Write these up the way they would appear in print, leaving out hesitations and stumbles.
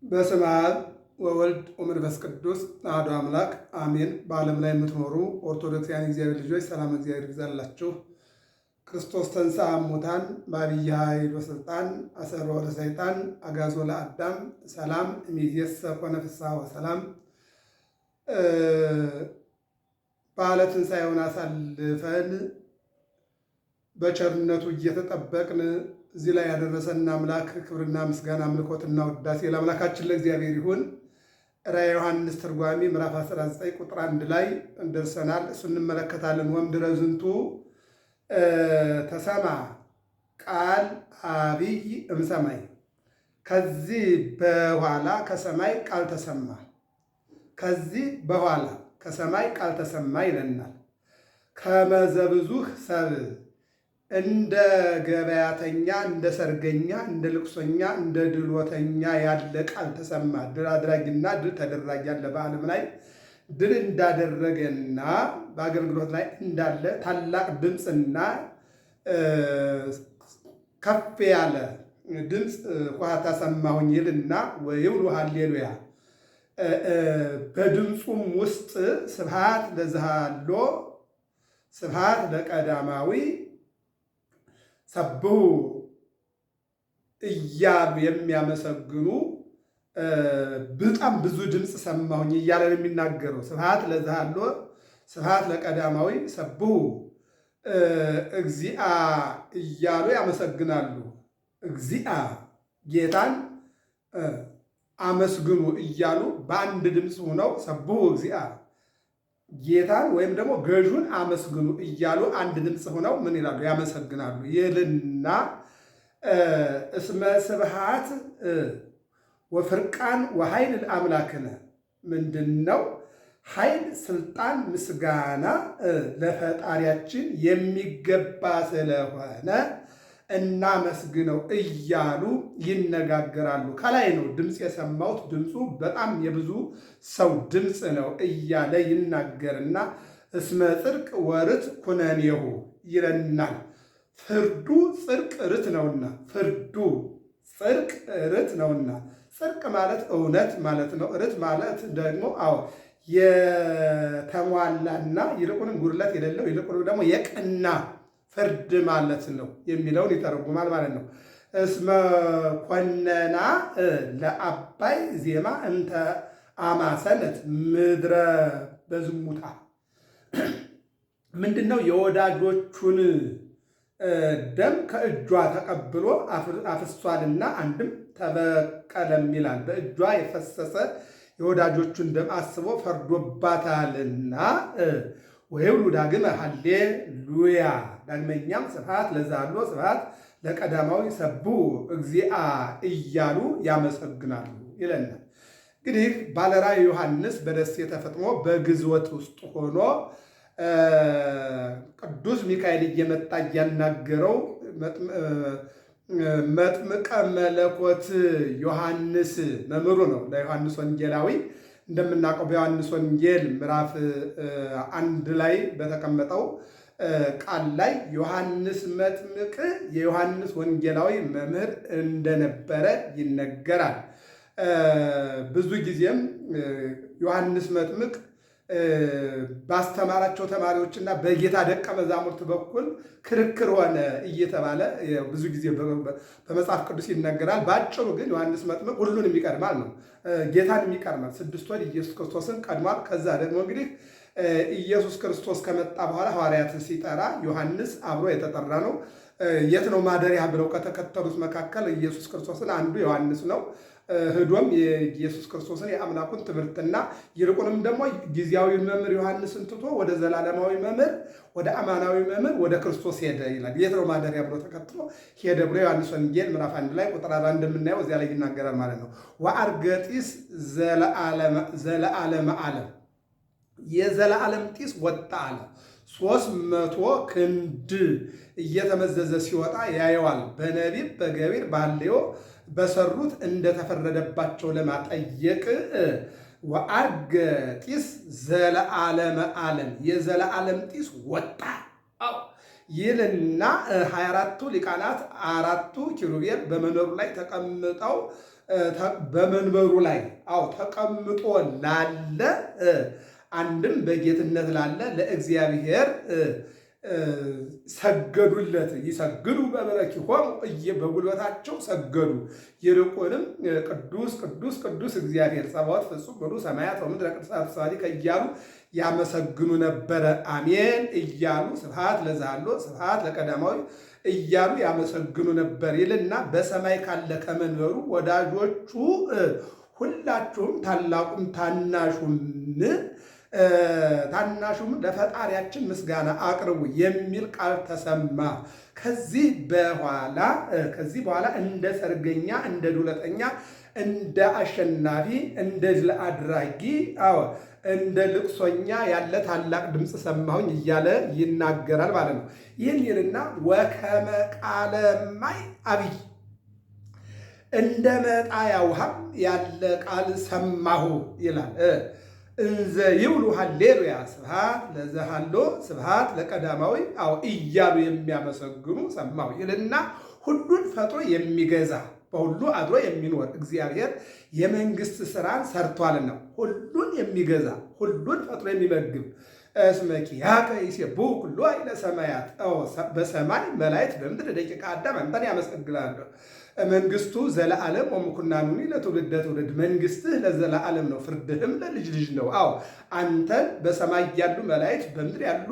በስመ አብ ወወልድ ወመንፈስ ቅዱስ አሐዱ አምላክ አሜን። በዓለም ላይ የምትኖሩ ኦርቶዶክሳውያን እግዚአብሔር ልጆች ሰላም እግዚአብሔር ይብዛላችሁ። ክርስቶስ ተንሥአ እሙታን በዐቢይ ኃይል ወሥልጣን አሰሮ ለሰይጣን አግዓዞ ለአዳም ሰላም እምይእዜሰ ኮነ ፍስሐ ወሰላም። በዓለ ትንሣኤውን አሳልፈን በቸርነቱ እየተጠበቅን እዚህ ላይ ያደረሰን አምላክ ክብርና ምስጋና አምልኮትና ውዳሴ ለአምላካችን ለእግዚአብሔር ይሁን። ራዕየ ዮሐንስ ትርጓሜ ምዕራፍ 19 ቁጥር 1 ላይ ደርሰናል። እሱ እንመለከታለን። ወእምድኅረ ዝንቱ ተሰማ ቃል ዐቢይ እምሰማይ። ከዚህ በኋላ ከሰማይ ቃል ተሰማ። ከዚህ በኋላ ከሰማይ ቃል ተሰማ ይለናል። ከመ ዘብዙኅ ሰብእ፣ እንደ ገበያተኛ፣ እንደ ሰርገኛ፣ እንደ ልቅሶኛ፣ እንደ ድሎተኛ ያለ ቃል ተሰማ። ድል አድራጊና ድል ተደራጊ ያለ በዓለም ላይ ድል እንዳደረገና በአገልግሎት ላይ እንዳለ ታላቅ ድምፅና ከፍ ያለ ድምፅ ኆኃታ ሰማሁኝ ይልና ወይብሉ ሃሌሉያ። በድምፁም ውስጥ ስብሐት ለዘሃሎ ስብሐት ለቀዳማዊ ሰብሑ እያሉ የሚያመሰግኑ በጣም ብዙ ድምፅ ሰማሁኝ እያለ ነው የሚናገረው። ስብሐት ለዘሃሎ ስብሐት ለቀዳማዊ ሰብሑ እግዚአ እያሉ ያመሰግናሉ። እግዚአ ጌታን አመስግኑ እያሉ በአንድ ድምፅ ሆነው ሰብሑ እግዚአ ጌታን ወይም ደግሞ ገዡን አመስግኑ እያሉ አንድ ድምፅ ሆነው ምን ይላሉ? ያመሰግናሉ ይልና እስመ ስብሐት ወፍርቃን ወኃይል ለአምላክነ። ምንድን ነው? ኃይል፣ ስልጣን፣ ምስጋና ለፈጣሪያችን የሚገባ ስለሆነ እናመስግነው እያሉ ይነጋገራሉ። ከላይ ነው ድምፅ የሰማሁት። ድምፁ በጣም የብዙ ሰው ድምፅ ነው እያለ ይናገርና እስመ ጽድቅ ወርት ኩነኔሁ ይለናል። ፍርዱ ጽድቅ ርት ነውና፣ ፍርዱ ጽድቅ ርት ነውና። ጽድቅ ማለት እውነት ማለት ነው። ርት ማለት ደግሞ የተሟላና ይልቁንም ጉድለት የሌለው ይልቁንም ደግሞ የቀና ፍርድ ማለት ነው የሚለውን ይተረጉማል ማለት ነው። እስመ ኮነና ለአባይ ዜማ እንተ አማሰነት ምድረ በዝሙታ። ምንድን ነው? የወዳጆቹን ደም ከእጇ ተቀብሎ አፍሷልና አንድም ተበቀለም ይላል። በእጇ የፈሰሰ የወዳጆቹን ደም አስቦ ፈርዶባታልና ወይብሉ ዳግመ ሃሌሉያ። ዳግመኛም ስብሐት ለዘሃሎ ስብሐት ለቀዳማዊ ሰብሑ እግዚአ እያሉ ያመሰግናሉ ይለናል። እንግዲህ ባለራዕይ ዮሐንስ በደሴተ ፈጥሞ በግዝወት ውስጥ ሆኖ ቅዱስ ሚካኤል እየመጣ እያናገረው መጥምቀ መለኮት ዮሐንስ መምህሩ ነው ለዮሐንስ ወንጌላዊ። እንደምናውቀው በዮሐንስ ወንጌል ምዕራፍ 1 ላይ በተቀመጠው ቃል ላይ ዮሐንስ መጥምቅ የዮሐንስ ወንጌላዊ መምህር እንደነበረ ይነገራል። ብዙ ጊዜም ዮሐንስ መጥምቅ ባስተማራቸው ተማሪዎችና በጌታ ደቀ መዛሙርት በኩል ክርክር ሆነ እየተባለ ብዙ ጊዜ በመጽሐፍ ቅዱስ ይነገራል። በአጭሩ ግን ዮሐንስ መጥምቅ ሁሉንም ይቀድማል ነው፣ ጌታንም ይቀድማል። 6 ወር ኢየሱስ ክርስቶስን ቀድሟል። ከዛ ደግሞ እንግዲህ ኢየሱስ ክርስቶስ ከመጣ በኋላ ሐዋርያትን ሲጠራ ዮሐንስ አብሮ የተጠራ ነው። የት ነው ማደሪያ ብለው ከተከተሉት መካከል ኢየሱስ ክርስቶስን አንዱ ዮሐንስ ነው። ሄዶም የኢየሱስ ክርስቶስን የአምላኩን ትምህርትና ይልቁንም ደግሞ ጊዜያዊ መምህር ዮሐንስን ትቶ ወደ ዘላለማዊ መምህር፣ ወደ አማናዊ መምህር ወደ ክርስቶስ ሄደ ይላል። የት ነው ማደሪያ ብሎ ተከትሎ ሄደ ብሎ ዮሐንስ ወንጌል ምዕራፍ 1 ላይ ቁጥር 4 እንደምናየው እዚያ ላይ ይናገራል ማለት ነው። ወዐርገ ጢስ ዘለዓለመ ዓለም፣ የዘላለም ጢስ ወጣ አለ። 300 ክንድ እየተመዘዘ ሲወጣ ያየዋል። በነቢብ በገቢር ባልዮ በሰሩት እንደተፈረደባቸው ለማጠየቅ ወዐርገ ጢስ ዘለዓለመ ዓለም፣ የዘላለም ጢስ ወጣ ይልና 24ቱ ሊቃናት 4ቱ ኪሩቤል በመንበሩ ላይ ተቀምጠው በመንበሩ ላይ ተቀምጦ ላለ አንድም በጌትነት ላለ ለእግዚአብሔር ሰገዱለት። ይሰግዱ በበረኪሆሙ በጉልበታቸው ሰገዱ። ይልቁንም ቅዱስ ቅዱስ ቅዱስ እግዚአብሔር ጸባዖት ፍጹም ምሉ ሰማያት ወምድረ ቅዱሳት ስብሐቲከ እያሉ ያመሰግኑ ነበረ። አሜን እያሉ ስብሐት ለዛሎ ስብሐት ለቀዳማዊ እያሉ ያመሰግኑ ነበር ይልና በሰማይ ካለ ከመንበሩ ወዳጆቹ ሁላችሁም ታላቁም ታናሹም ለፈጣሪያችን ምስጋና አቅርቡ የሚል ቃል ተሰማ። ከዚህ በኋላ እንደ ሰርገኛ፣ እንደ ዱለተኛ፣ እንደ አሸናፊ፣ እንደ ድል አድራጊ፣ እንደ ልቅሶኛ ያለ ታላቅ ድምፅ ሰማሁኝ እያለ ይናገራል ማለት ነው። ይህን ይልና ወከመ ቃለ ማይ አብይ እንደ መጣያ ውሃም ያለ ቃል ሰማሁ ይላል። እንዘ ይብሉ ሃሌሉያ ስብሐት ለዘሃሎ ስብሐት ለቀዳማዊ እያሉ የሚያመሰግኑ ሰማሁ ይልና ሁሉን ፈጥሮ የሚገዛ በሁሉ አድሮ የሚኖር እግዚአብሔር የመንግስት ስራን ሰርቷልና ሁሉን የሚገዛ ሁሉን ፈጥሮ የሚመግብ እስመ ኪያከ ይሴብሑ ኩሉ ኃይለ ሰማያት በሰማይ መላእክት በምድር ደቂቀ አዳም አንተን ያመሰግናሉ። መንግስቱ ዘለዓለም ወምኩናኑኒ ለትውልደ ትውልድ። መንግስትህ ለዘለዓለም ነው፣ ፍርድህም ለልጅ ልጅ ነው። አንተን በሰማይ ያሉ መላእክት በምድር ያሉ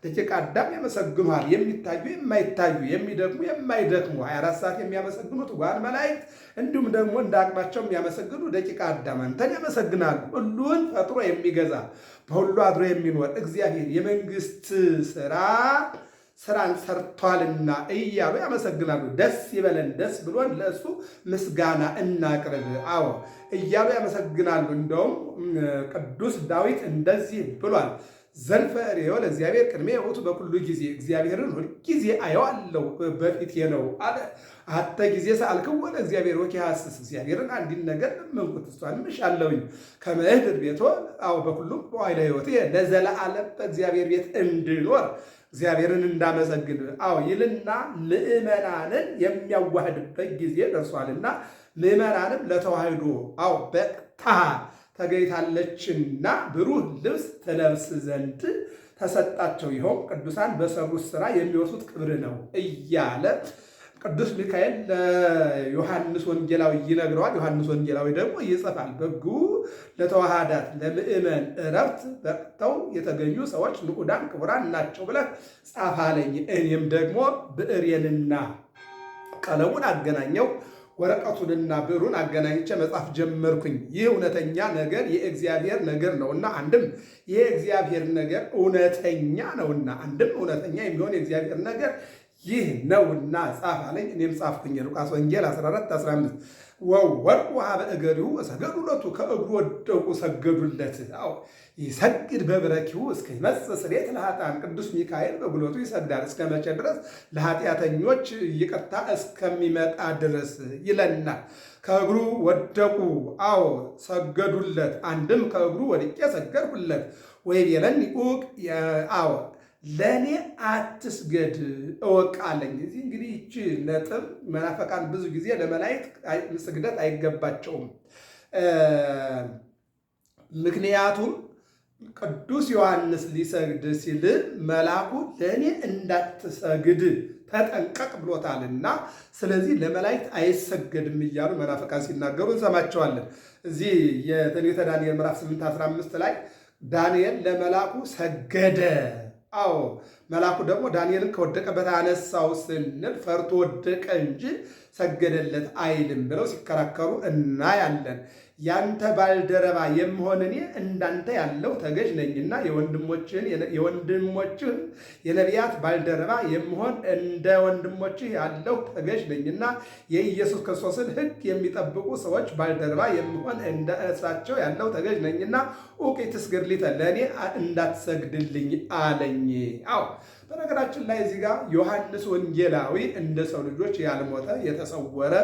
ደቂቀ አዳም ያመሰግኑሃል። የሚታዩ የማይታዩ፣ የሚደክሙ የማይደክሙ 24 ሰዓት የሚያመሰግኑ ትጉሃን መላእክት እንዲሁም ደግሞ እንደ አቅማቸው የሚያመሰግኑ ደቂቀ አዳም አንተን ያመሰግናሉ። ሁሉን ፈጥሮ የሚገዛ በሁሉ አድሮ የሚኖር እግዚአብሔር የመንግስት ስራን ሰርቷልና እያሉ ያመሰግናሉ። ደስ ይበለን፣ ደስ ብሎን ለእሱ ምስጋና እናቅርብ እያሉ ያመሰግናሉ። እንደውም ቅዱስ ዳዊት እንደዚህ ብሏል። ዘልፈ ርእዮ ለእግዚአብሔር ቅድሜ ውእቱ በኩሉ ጊዜ፣ እግዚአብሔርን ሁልጊዜ አየዋለሁ በፊቴ ነው አለ። አተ ጊዜ ሰአልክዎ ለእግዚአብሔር ወኪሐስስ፣ እግዚአብሔርን አንዲን ነገር ለመንኩት እሷንም እሻለሁኝ። ከመ እኅድር ቤቶ በኩሉ መዋዕለ ሕይወቴ፣ ለዘለዓለም በእግዚአብሔር ቤት እንድኖር እግዚአብሔርን እንዳመሰግን ይልና ምዕመናንን የሚያዋህድበት ጊዜ ደርሷልና ምዕመናንም ለተዋህዶ በቅታ ተገኝታለችና ብሩህ ልብስ ትለብስ ዘንድ ተሰጣቸው። ይኸውም ቅዱሳን በሰሩት ስራ የሚወርሱት ክብር ነው እያለ ቅዱስ ሚካኤል ለዮሐንስ ወንጌላዊ ይነግረዋል። ዮሐንስ ወንጌላዊ ደግሞ ይጽፋል። በጉ ለተዋሃዳት ለምእመን እረፍት በቅተው የተገኙ ሰዎች ንዑዳን ክቡራን ናቸው ብለህ ጻፍ አለኝ። እኔም ደግሞ ብዕሬንና ቀለሙን አገናኘው፣ ወረቀቱንና ብዕሩን አገናኝቼ መጻፍ ጀመርኩኝ። ይህ እውነተኛ ነገር የእግዚአብሔር ነገር ነውና፣ አንድም የእግዚአብሔር ነገር እውነተኛ ነውና፣ አንድም እውነተኛ የሚሆን የእግዚአብሔር ነገር ይህ ነውና ጻፍ አለኝ። እኔም ጻፍኩኝ። ሉቃስ ወንጌል 14:15 ወወድቁ ኀበ እገሪሁ ወሰገዱ ሎቱ፣ ከእግሩ ወደቁ ሰገዱለት። ይሰግድ በብረኪሁ እስከ ይመጽእ ስርየት ለኃጥአን፣ ቅዱስ ሚካኤል በጉልበቱ ይሰግዳል። እስከ መቼ ድረስ? ለኃጢአተኞች ይቅርታ እስከሚመጣ ድረስ ይለናል። ከእግሩ ወደቁ፣ ሰገዱለት። አንድም ከእግሩ ወድቄ ሰገድሁለት። ወይቤለኒ ዑቅ ለእኔ አትስገድ እወቅ አለኝ። እዚህ እንግዲህ ይቺ ነጥብ መናፈቃን ብዙ ጊዜ ለመላእክት ስግደት አይገባቸውም። ምክንያቱም ቅዱስ ዮሐንስ ሊሰግድ ሲል መልአኩ ለእኔ እንዳትሰግድ ተጠንቀቅ ብሎታልና፣ ስለዚህ ለመላእክት አይሰገድም እያሉ መናፈቃን ሲናገሩ እንሰማቸዋለን። እዚህ የትንቢተ ዳንኤል ምዕራፍ 8:15 ላይ ዳንኤል ለመልአኩ ሰገደ። መልአኩ ደግሞ ዳንኤልን ከወደቀበት አነሳው ስንል ፈርቶ ወደቀ እንጂ ሰገደለት አይልም ብለው ሲከራከሩ እናያለን። ያንተ ባልደረባ የምሆን እኔ እንዳንተ ያለው ተገዥ ነኝና የወንድሞችህ የነቢያት ባልደረባ የምሆን እንደ ወንድሞችህ ያለው ተገዥ ነኝና የኢየሱስ ክርስቶስን ሕግ የሚጠብቁ ሰዎች ባልደረባ የምሆን እንደ እሳቸው ያለው ተገዥ ነኝና ዑቅ ትስገድ ሊተ ለእኔ እንዳትሰግድልኝ አለኝ። በነገራችን ላይ እዚህ ጋር ዮሐንስ ወንጌላዊ እንደ ሰው ልጆች ያልሞተ የተሰወረ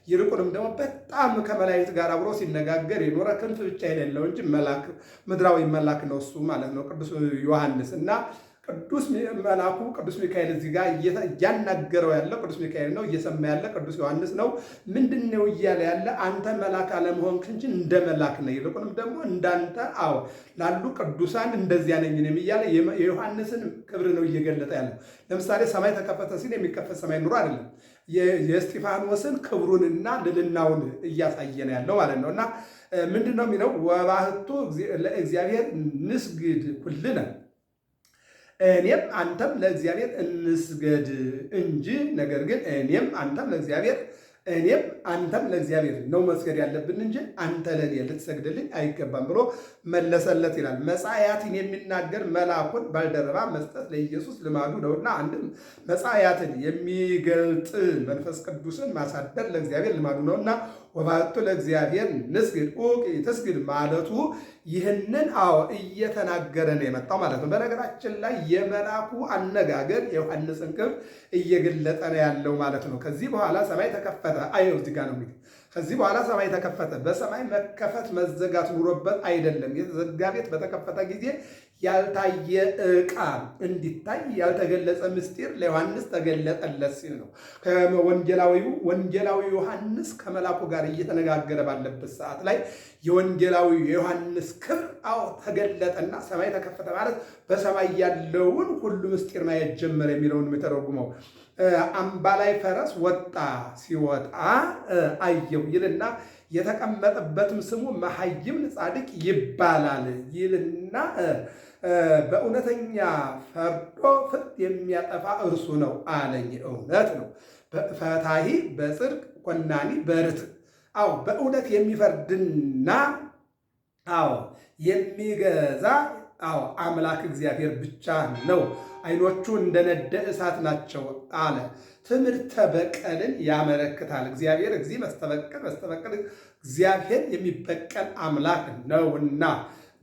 ይልቁንም ደግሞ በጣም ከመላእክት ጋር አብሮ ሲነጋገር የኖረ ክንፍ ብቻ የሌለው እንጂ መልአክ ምድራዊ መልአክ ነው እሱ ማለት ነው ቅዱስ ዮሐንስ። እና ቅዱስ መልአኩ ቅዱስ ሚካኤል እዚህ ጋር እያናገረው ያለው ቅዱስ ሚካኤል ነው። እየሰማ ያለ ቅዱስ ዮሐንስ ነው። ምንድን ነው እያለ ያለ? አንተ መልአክ አለመሆንክ እንጂ እንደ መልአክ ነህ፣ ይልቁንም ደግሞ እንዳንተ ላሉ ቅዱሳን እንደዚያ ነኝ እያለ የዮሐንስን ክብር ነው እየገለጠ ያለው። ለምሳሌ ሰማይ ተከፈተ ሲል የሚከፈት ሰማይ ኑሮ አይደለም፣ የእስጢፋኖስን ክብሩንና ልልናውን እያሳየ ነው ያለው ማለት ነው። እና ምንድን ነው የሚለው? ወባህቱ ለእግዚአብሔር ንስግድ ኩልነ፣ እኔም አንተም ለእግዚአብሔር እንስገድ እንጂ፣ ነገር ግን እኔም አንተም ለእግዚአብሔር ነው መስገድ ያለብን እንጂ አንተ ለእኔ ልትሰግድልኝ አይገባም ብሎ መለሰለት ይላል። መጻያትን የሚናገር መልአኩን ባልደረባ መስጠት ለኢየሱስ ልማዱ ነውና፣ አንድም መጻያትን የሚገልጥ መንፈስ ቅዱስን ማሳደር ለእግዚአብሔር ልማዱ ነውና ወባቱ ለእግዚአብሔር ንስግድ ኡቂ ትስግድ ማለቱ ይህንን እየተናገረ ነው የመጣው ማለት ነው። በነገራችን ላይ የመልአኩ አነጋገር የዮሐንስን ክብር እየገለጠ ነው ያለው ማለት ነው። ከዚህ በኋላ ሰማይ ተከፈተ። አየው እዚህ ጋር ነው እንግዲህ ከዚህ በኋላ ሰማይ ተከፈተ። በሰማይ መከፈት መዘጋት ኑሮበት አይደለም። የተዘጋ ቤት በተከፈተ ጊዜ ያልታየ ዕቃ እንዲታይ ያልተገለጸ ምስጢር ለዮሐንስ ተገለጠለት ሲል ነው። ወንጌላዊ ዮሐንስ ከመልአኩ ጋር እየተነጋገረ ባለበት ሰዓት ላይ የወንጌላዊ የዮሐንስ ክብር ተገለጠና ሰማይ ተከፈተ ማለት በሰማይ ያለውን ሁሉ ምስጢር ማየት ጀመረ የሚለውን የሚተረጉመው አምባላይ ፈረስ ወጣ፣ ሲወጣ አየው ይልና የተቀመጠበትም ስሙ መሐይም ጻድቅ ይባላል ይልና በእውነተኛ ፈርዶ ፍርድ የሚያጠፋ እርሱ ነው አለኝ። እውነት ነው። ፈታሂ በጽድቅ ኮናኒ በርትዕ በእውነት የሚፈርድና የሚገዛ አምላክ እግዚአብሔር ብቻ ነው። ዓይኖቹ እንደነደ እሳት ናቸው አለ። ትምህርተ በቀልን ያመለክታል። እግዚአብሔር እግዚእ መስተበቀል እግዚአብሔር የሚበቀል አምላክ ነውና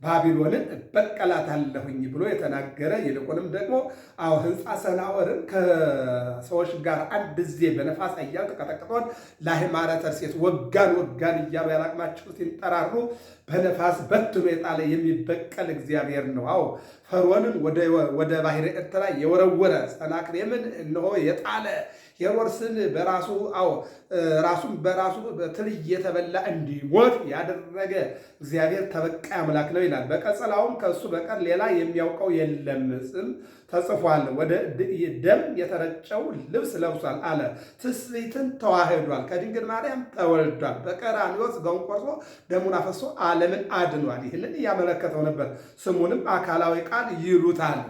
ባቢሎንን እበቀላታለሁኝ ብሎ የተናገረ ይልቁንም ደግሞ ሕንፃ ሰናዖርን ከሰዎች ጋር አንድ ጊዜ በነፋስ አያል ተቀጠቅጦን ለአሕማረ ተርሴስ ወጋን እያሉ ያላቅማቸው ሲንጠራሩ በነፋስ በትኖ የጣለ የሚበቀል እግዚአብሔር ነው። ፈርዖንን ወደ ባሕረ ኤርትራ የወረወረ ሰናክሬምን እነሆ የጣለ ሄሮድስን ራሱን በራሱ ትል እየተበላ እንዲሞት ያደረገ እግዚአብሔር ተበቃይ አምላክ ነው ይላል። በቀጸላውም ከእሱ በቀር ሌላ የሚያውቀው የለም ስም ተጽፏል። ወደ ደም የተረጨው ልብስ ለብሷል አለ። ትስብእትን ተዋህዷል፣ ከድንግል ማርያም ተወልዷል። በቀራንዮ ሥጋውን ቆርሶ ደሙን አፈሶ ዓለምን አድኗል። ይህንን እያመለከተው ነበር። ስሙንም አካላዊ ቃል ይሉታል።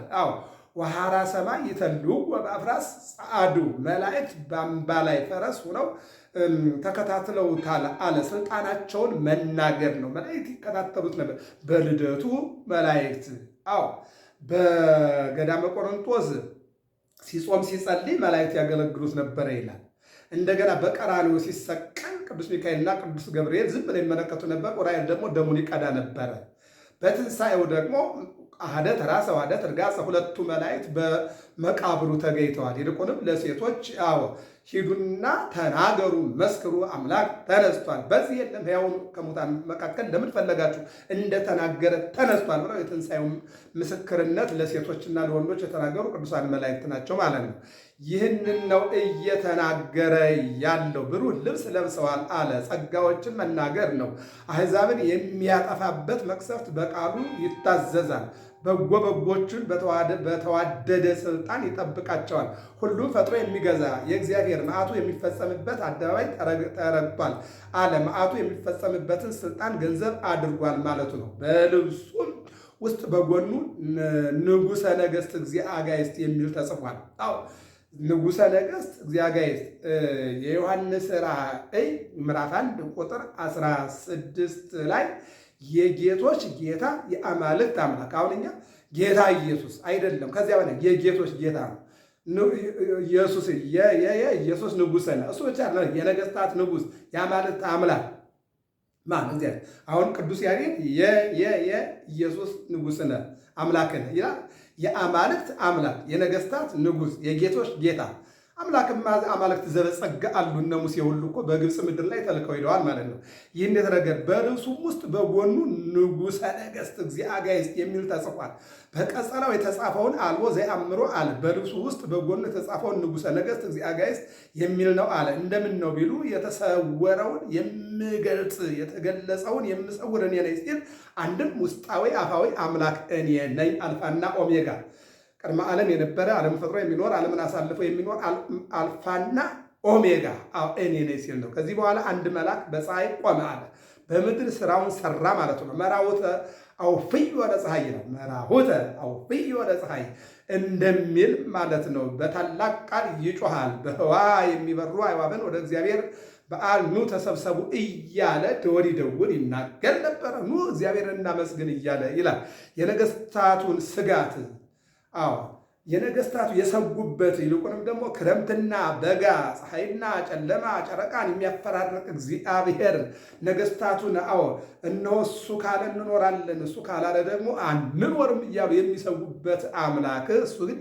ወሐራ ሰማይ ይተልው ወበአፍራስ ጸአዱ፣ መላእክት በአምባ ላይ ፈረስ ሆነው ተከታትለውታል አለ። ስልጣናቸውን መናገር ነው። መላእክት ይከታተሉት ነበር። በልደቱ መላእክት በገዳመ ቆሮንቶስ ሲጾም ሲጸልይ መላእክት ያገለግሉት ነበረ ይላል። እንደገና በቀራንዮ ሲሰቀል ቅዱስ ሚካኤልና ቅዱስ ገብርኤል ዝም ብለው ይመለከቱ ነበር። ዑራኤል ደግሞ ደሙን ይቀዳ ነበረ። በትንሣኤው ደግሞ አሐደ ተራሰ ወአሐደ ትርጋጸ፣ ሁለቱ መላእክት በመቃብሩ ተገኝተዋል። ይልቁንም ለሴቶች ሂዱና ተናገሩ መስክሩ፣ አምላክ ተነስቷል፣ በዚህ የለም ሕያውን ከሙታን መካከል ለምን ፈለጋችሁ? እንደተናገረ ተነስቷል ብለው የትንሣኤው ምስክርነት ለሴቶችና ለወንዶች የተናገሩ ቅዱሳን መላእክት ናቸው ማለት ነው። ይህንን ነው እየተናገረ ያለው። ብሩህ ልብስ ለብሰዋል አለ። ጸጋዎችን መናገር ነው። አሕዛብን የሚያጠፋበት መቅሰፍት በቃሉ ይታዘዛል። በጎችን በተዋደደ ስልጣን ይጠብቃቸዋል። ሁሉም ፈጥሮ የሚገዛ የእግዚአብሔር መዓቱ የሚፈጸምበት አደባባይ ተረግጧል አለ። መዓቱ የሚፈጸምበትን ስልጣን ገንዘብ አድርጓል ማለቱ ነው። በልብሱም ውስጥ በጎኑ ንጉሠ ነገሥት እግዚአ አጋዕዝት የሚል ተጽፏል። ንጉሠ ነገሥት እግዚአ አጋዕዝት የዮሐንስ ራእይ ምዕራፍ 1 ቁጥር 16 ላይ የጌቶች ጌታ የአማልክት አምላክ። አሁን እኛ ጌታ ኢየሱስ አይደለም፣ ከዚያ በላይ የጌቶች ጌታ ነው ኢየሱስ ንጉሥ ነው። እሱ ብቻ የነገሥታት ንጉሥ የአማልክት አምላክ ማን? እግዚአብሔር። አሁን ቅዱስ ያሬድ የኢየሱስ ንጉሥ ነህ አምላክ ነህ ይላል። የአማልክት አምላክ፣ የነገሥታት ንጉሥ፣ የጌቶች ጌታ። አምላክማ አማልክት ዘበጸጋ አሉ። እነ ሙሴ ሁሉ እኮ በግብፅ ምድር ላይ ተልከው ሄደዋል ማለት ነው። ይህን የተነገር በልብሱም ውስጥ በጎኑ ንጉሠ ነገሥት እግዚአ አጋዕዝት የሚል ተጽፏል። በቀጸላው የተጻፈውን አልቦ ዘየአምሮ አለ። በልብሱ ውስጥ በጎኑ የተጻፈውን ንጉሠ ነገሥት እግዚአ አጋዕዝት የሚል ነው አለ። እንደምን ነው ቢሉ የተሰወረውን የምገልጽ የተገለጸውን የምሰውር እኔ ነኝ ሲል አንድም ውስጣዊ አፋዊ አምላክ እኔ ነኝ አልፋና ኦሜጋ ቅድመ ዓለም የነበረ ዓለም ፈጥሮ የሚኖር ዓለምን አሳልፎ የሚኖር አልፋና ኦሜጋ እኔ ነኝ ሲል ነው። ከዚህ በኋላ አንድ መልአክ በፀሐይ ቆመ አለ። በምድር ስራውን ሰራ ማለት ነው። መራሁተ አውፍይ ወደ ፀሐይ ነው። መራሁተ አውፍይ ወደ ፀሐይ እንደሚል ማለት ነው። በታላቅ ቃል ይጮሃል። በህዋ የሚበሩ አዕዋፍን ወደ እግዚአብሔር በዓል ኑ ተሰብሰቡ እያለ ደወል ይደውል ይናገር ነበረ። ኑ እግዚአብሔርን እናመስግን እያለ ይላል። የነገስታቱን ስጋት የነገስታቱ የሰጉበት ይልቁንም ደግሞ ክረምትና በጋ ፀሐይና ጨለማ ጨረቃን የሚያፈራርቅ እግዚአብሔር ነገስታቱን እነሆ እሱ ካለ እንኖራለን እሱ ካላለ ደግሞ አንኖርም እያሉ የሚሰጉበት አምላክ እሱ ግን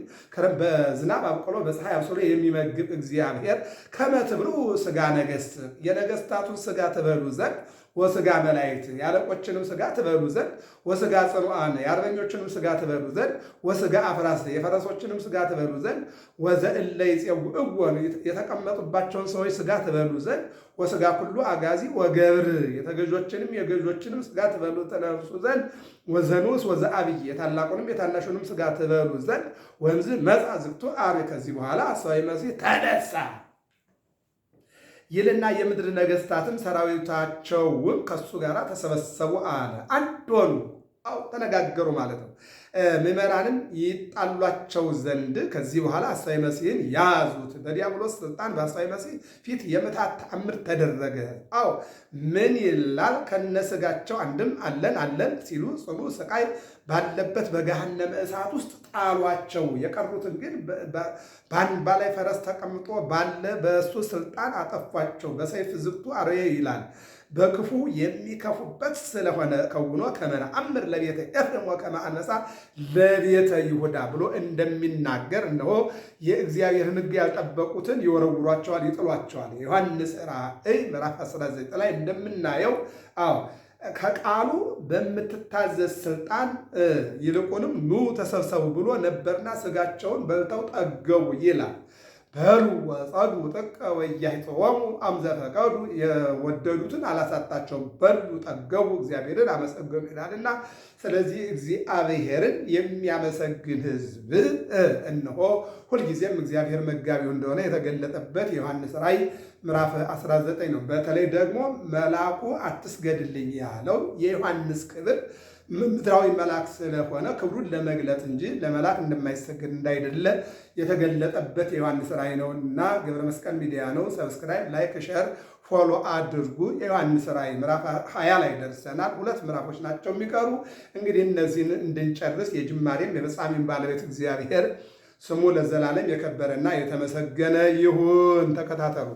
በዝናብ አብቅሎ በፀሐይ አብስሎ የሚመግብ እግዚአብሔር ከመ ትብሉ ሥጋ ነገሥት የነገስታቱን ሥጋ ትበሉ ዘንድ ወሥጋ መላእክት የአለቆችንም ሥጋ ትበሉ ዘንድ ወሥጋ ጽኑዓን የአርበኞችንም ሥጋ ትበሉ ዘንድ ወሥጋ አፍራስ የፈረሶችንም ሥጋ ትበሉ ዘንድ ወዘእለ ይጼውዕዎን የተቀመጡባቸውን ሰዎች ሥጋ ትበሉ ዘንድ ወሥጋ ኩሉ አጋዚ ወገብር የተገዦችንም የገዦችንም ሥጋ ትበሉ ተነሱ ዘንድ ወዘንዑስ ወዘአብይ የታላቁንም የታናሹንም ሥጋ ትበሉ ዘንድ ወእምዝ መጽአ ዝግቱ አርዌ ከዚህ በኋላ ሐሳዊ መሲሕ ተነሳ ይልና የምድር ነገስታትም ሰራዊታቸውም ከሱ ጋር ተሰበሰቡ አለ። አንድ ሆኑ፣ ተነጋገሩ ማለት ነው። ምዕመናንም ይጣሏቸው ዘንድ ከዚህ በኋላ ሐሳዊ መሲሕን ያዙት። በዲያብሎስ ስልጣን በሐሳዊ መሲሕ ፊት የምታት ተአምር ተደረገ። ምን ይላል? ከነስጋቸው አንድም አለን ሲሉ ጽኑ ስቃይ ባለበት በገሃነመ እሳት ውስጥ ጣሏቸው። የቀሩትን ግን በአንባ ላይ ፈረስ ተቀምጦ ባለ በእሱ ስልጣን አጠፏቸው። በሰይፍ ዝግቱ አርዌ ይላል። በክፉ የሚከፉበት ስለሆነ ከውኖ ከመ ነአምር ለቤተ ኤፍሬም ወከመ አንበሳ ለቤተ ይሁዳ ብሎ እንደሚናገር እነሆ የእግዚአብሔርን ሕግ ያልጠበቁትን ይወረውሯቸዋል፣ ይጥሏቸዋል። ዮሐንስ ራእይ ምዕራፍ 19 ላይ እንደምናየው ከቃሉ በምትታዘዝ ስልጣን ይልቁንም ኑ ተሰብሰቡ ብሎ ነበርና ስጋቸውን በልተው ጠገቡ ይላል። በሉ ወጸዱ ጥቀ ወያሕጽኦሙ አምዘ ፈቀዱ የወደዱትን አላሳጣቸውም፣ በሉ ጠገቡ፣ እግዚአብሔርን አመሰገኑ ይላልና። ስለዚህ እግዚአብሔርን የሚያመሰግን ሕዝብ እነሆ ሁልጊዜም እግዚአብሔር መጋቢው እንደሆነ የተገለጠበት የዮሐንስ ራእይ ምዕራፍ 19 ነው። በተለይ ደግሞ መልአኩ አትስገድልኝ ያለው የዮሐንስ ክብር ምድራዊ መልአክ ስለሆነ ክብሩን ለመግለጥ እንጂ ለመልአክ እንደማይሰገድ እንዳይደለ የተገለጠበት የዮሐንስ ራእይ ነው እና ገብረ መስቀል ሚዲያ ነው። ሰብስክራይብ፣ ላይክ፣ ሸር፣ ፎሎ አድርጉ። የዮሐንስ ራእይ ምዕራፍ 20 ላይ ደርሰናል። 2 ምዕራፎች ናቸው የሚቀሩ። እንግዲህ እነዚህን እንድንጨርስ የጅማሬም የፍጻሜም ባለቤት እግዚአብሔር ስሙ ለዘላለም የከበረና የተመሰገነ ይሁን። ተከታተሉ።